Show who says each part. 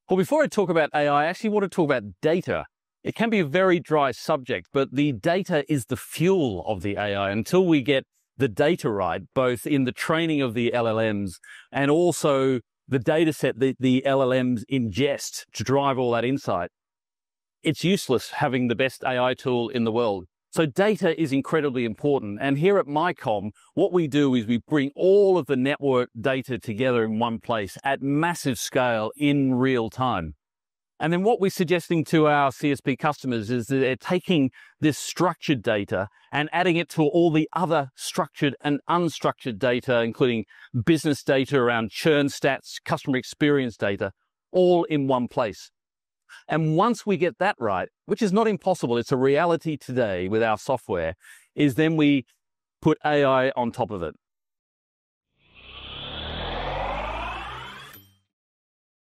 Speaker 1: Well, before I talk about AI, I actually want to talk about data. It can be a very dry subject, but the data is the fuel of the AI. Until we get the data right, both in the training of the LLMs and also the data set that the LLMs ingest to drive all that insight, it's useless having the best AI tool in the world. So data is incredibly important. And here at MyComm, what we do is we bring all of the network data together in one place at massive scale in real time. And then what we're suggesting to our CSP customers is that they're taking this structured data and adding it to all the other structured and unstructured data, including business data around churn stats, customer experience data, all in one place. And once we get that right, which is not impossible, it's a reality today with our software, is then we put AI on top of it.